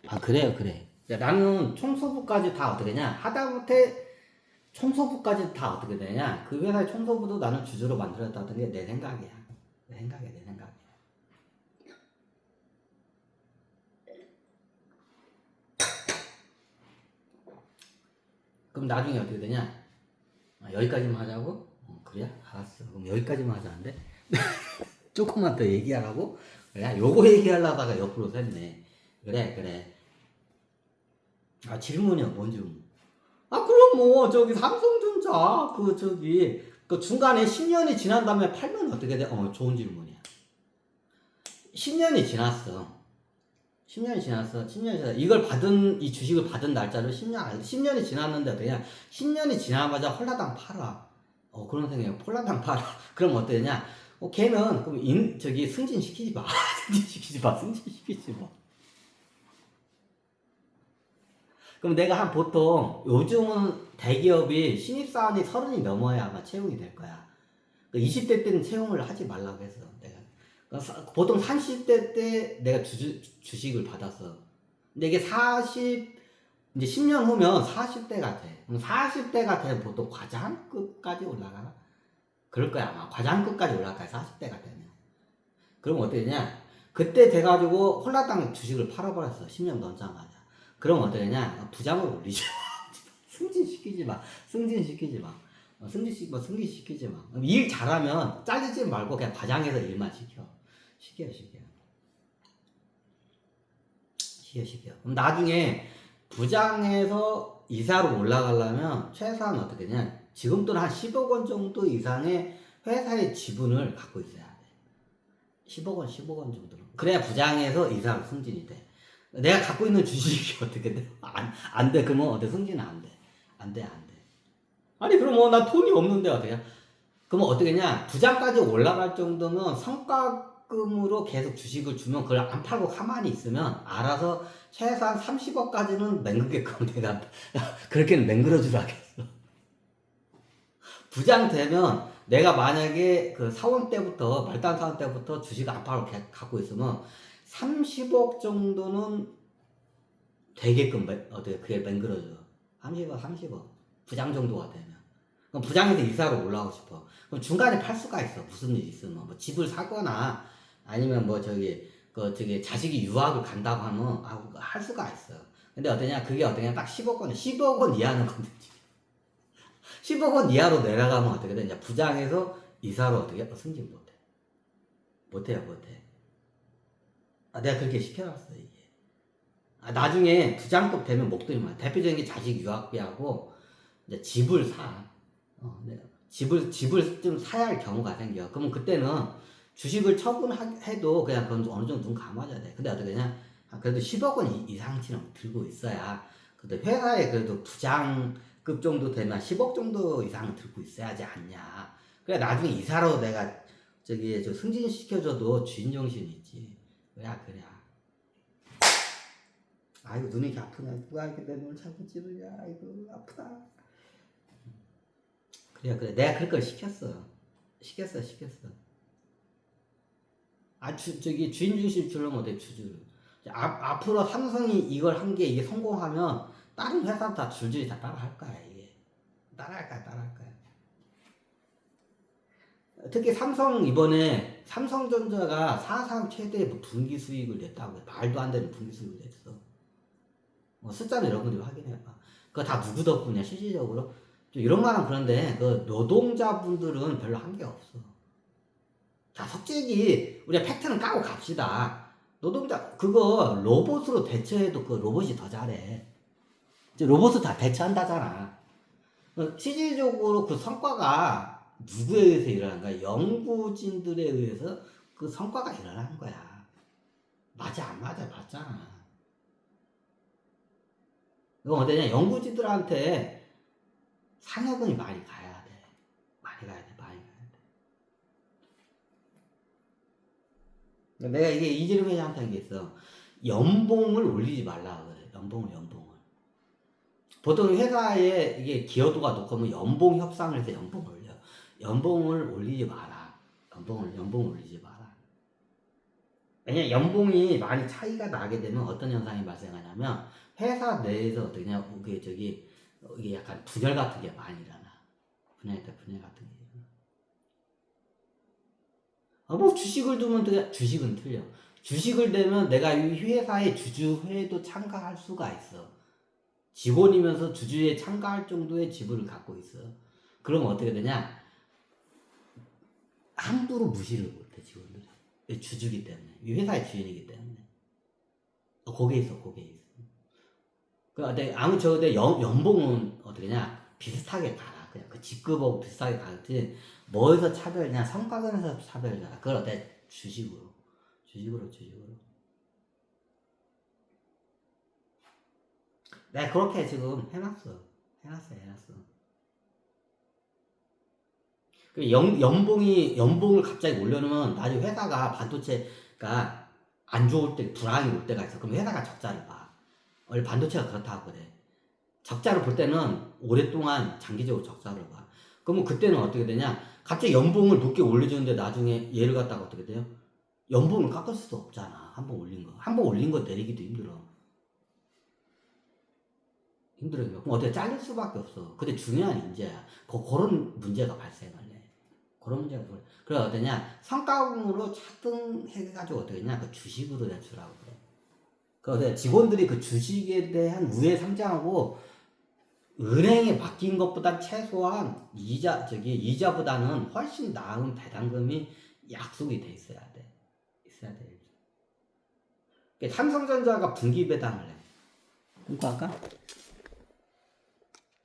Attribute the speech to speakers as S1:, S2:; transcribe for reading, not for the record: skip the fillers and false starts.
S1: 아, 그래요, 그래. 야, 나는 청소부까지 다 어떻게 되냐? 하다못해 청소부까지 다 어떻게 되냐? 그 회사의 청소부도 나는 주주로 만들었다는 게 내 생각이야. 내 생각이야, 내 생각이야. 그럼 나중에 어떻게 되냐? 아, 여기까지만 하자고? 그래? 알았어. 그럼 여기까지만 하자는데? 조금만 더 얘기하라고? 그래, 요거 얘기하려다가 옆으로 샜네. 그래, 그래. 아, 질문이요, 뭔 질문? 아, 그럼 뭐, 저기, 삼성전자, 그 중간에 10년이 지난 다음에 팔면 어떻게 돼? 좋은 질문이야. 10년이 지났어. 10년이 지났어. 10년이 지났어. 이 주식을 받은 날짜를 10년이 지났는데, 그냥 10년이 지나마자 홀라당 팔아. 그런 생각이야. 홀라당 팔아. 그럼 어떠냐? 걔는, 그럼 승진시키지 마. 승진시키지 마. 승진시키지 마. 그럼 내가 보통 요즘은 대기업이 신입사원이 30이 넘어야 아마 채용이 될 거야. 20대 때는 채용을 하지 말라고 했어. 내가. 보통 30대 때 내가 주식을 받았어. 근데 이게 이제 10년 후면 40대가 돼. 그럼 40대가 되면 보통 과장급까지 올라가. 그럴 거야, 아마. 과장급까지 올라갈 거야, 40대가 되면. 그럼 어떻게 되냐? 그때 돼가지고 홀라당 주식을 팔아버렸어. 10년 넘자마자. 그럼 어떻게 되냐? 부장으로 올리지 마. 승진시키지 마. 승진시키지 마. 승진시키지 마. 일 잘하면 잘리지 말고 그냥 과장해서 일만 시켜. 시켜. 그럼 나중에 부장에서 이사로 올라가려면 최소한 어떻게 되냐? 지금도 한 10억 원 정도 이상의 회사의 지분을 갖고 있어야 돼. 10억 원 정도는. 그래야 부장에서 이사로 승진이 돼. 내가 갖고 있는 주식이 어떻게 돼? 안 돼. 그러면 어떻게 승진은 안 돼. 안 돼. 아니, 그럼 나 돈이 없는데 어떻게? 그러면 어떻게 냐? 부장까지 올라갈 정도면 성과금으로 계속 주식을 주면 그걸 안 팔고 가만히 있으면 알아서 최소한 30억까지는 맹글게끔 내가 그렇게는 맹글어 주라 하겠어. 부장 되면 내가 만약에 그 사원 때부터 말단 사원 때부터 주식 안 팔고 갖고 있으면 30억 정도는 되게끔 어떻게 그게 맹글어져. 30억 부장 정도가 되면. 그럼 부장에서 이사로 올라오고 싶어. 그럼 중간에 팔 수가 있어. 무슨 일이 있으면 뭐 집을 사거나 아니면 뭐 저기 자식이 유학을 간다고 하면 할 수가 있어. 근데 그게 어떠냐? 딱 10억 원 이하는 건들지. 10억 원 이하로 내려가면 어떻게 돼? 이제 부장에서 이사로 어떻게 승진 못해. 못해. 내가 그렇게 시켜놨어, 이게. 나중에 부장급 되면 목돈이 많아. 대표적인 게 자식 유학비하고 이제 집을 사. 내가 집을 좀 사야 할 경우가 생겨. 그러면 그때는 주식을 처분해도 그냥 그건 어느 정도 눈 감아줘야 돼. 근데 어떻게 되냐? 그래도 10억 원 이상치는 들고 있어야. 근데 회사에 그래도 부장급 정도 되면 10억 정도 이상 들고 있어야지 않냐. 그래, 나중에 이사로 내가 승진시켜줘도 주인정신이 있지. 그래. 아이고, 눈이 이렇게 아프냐. 누가 이렇게 내 눈을 자꾸 찌르냐. 아이고, 아프다. 그래. 내가 그럴 걸 시켰어. 주인중심 주려면 어때, 주주를. 앞으로 삼성이 이걸 한 게 이게 성공하면 다른 회사 다 줄줄이 다 따라할 거야, 이게. 따라할 거야. 특히 이번에 삼성전자가 사상 최대의 분기 수익을 냈다고 해. 말도 안 되는 분기 수익을 냈어. 숫자는 여러분들이 확인해봐. 그거 다 누구 덕분이야, 실질적으로? 좀 이런 말은 그런데, 그 노동자분들은 별로 한 게 없어. 자, 솔직히, 우리가 팩트는 까고 갑시다. 그거 로봇으로 대처해도 그 로봇이 더 잘해. 이제 로봇을 다 대처한다잖아. 실질적으로 그 성과가 누구에 의해서 일어나는 거야? 연구진들에 의해서 그 성과가 일어나는 거야. 맞아, 안 맞아? 봤잖아. 이건 어떠냐? 연구진들한테 상여금이 많이 가야 돼. 많이 가야 돼. 내가 이게 이재룡 회장한테 한 게 있어. 연봉을 올리지 말라 그래. 연봉을. 보통 회사에 이게 기여도가 높으면 연봉 협상을 해서 연봉을 올려. 연봉을 올리지 마라. 연봉을 올리지 마라. 왜냐 연봉이 많이 차이가 나게 되면 어떤 현상이 발생하냐면 회사 내에서 어떻게 냐 그게 저기 이게 약간 분열 같은 게 많이 일어나. 분열 같은 게. 뭐 주식을 두면 주식은 틀려. 주식을 되면 내가 이 회사의 주주회에도 참가할 수가 있어. 직원이면서 주주에 참가할 정도의 지분을 갖고 있어. 그러면 어떻게 되냐? 함부로 무시를 못해 직원들이. 주주기 때문에 이 회사의 주인이기 때문에. 거기에 있어. 근데 아무 저내 연봉은 어떻게냐? 비슷하게 가라. 그냥 그 직급하고 비슷하게 가지. 뭐에서 차별이냐? 성과급에서 차별이잖아. 그걸 어때? 주식으로. 내가 그렇게 지금 해놨어. 연봉을 갑자기 올려놓으면 나중에 회사가 반도체가 안 좋을 때 불황이 올 때가 있어. 그럼 회사가 적자를 봐. 원래 반도체가 그렇다고 그래. 적자를 볼 때는 오랫동안 장기적으로 적자를 봐. 그러면 그때는 어떻게 되냐? 갑자기 연봉을 높게 올려주는데 나중에 얘를 갖다가 어떻게 돼요? 연봉을 깎을 수도 없잖아. 한 번 올린 거. 한 번 올린 거 내리기도 힘들어. 힘들어요. 그럼 어떻게 잘릴 수밖에 없어. 근데 중요한 인재야. 그런 문제가 발생을 해. 그런 문제가 발생. 그래 어떠냐? 성과금으로 차등해가지고 어떻게 했냐? 그 주식으로 내주라고 그래. 그래서 직원들이 그 주식에 대한 우회 상장하고 은행에 맡긴 것보다 최소한 이자보다는 훨씬 나은 배당금이 약속이 돼 있어야 돼. 그러니까 삼성전자가 분기 배당을 해. 그거 할까?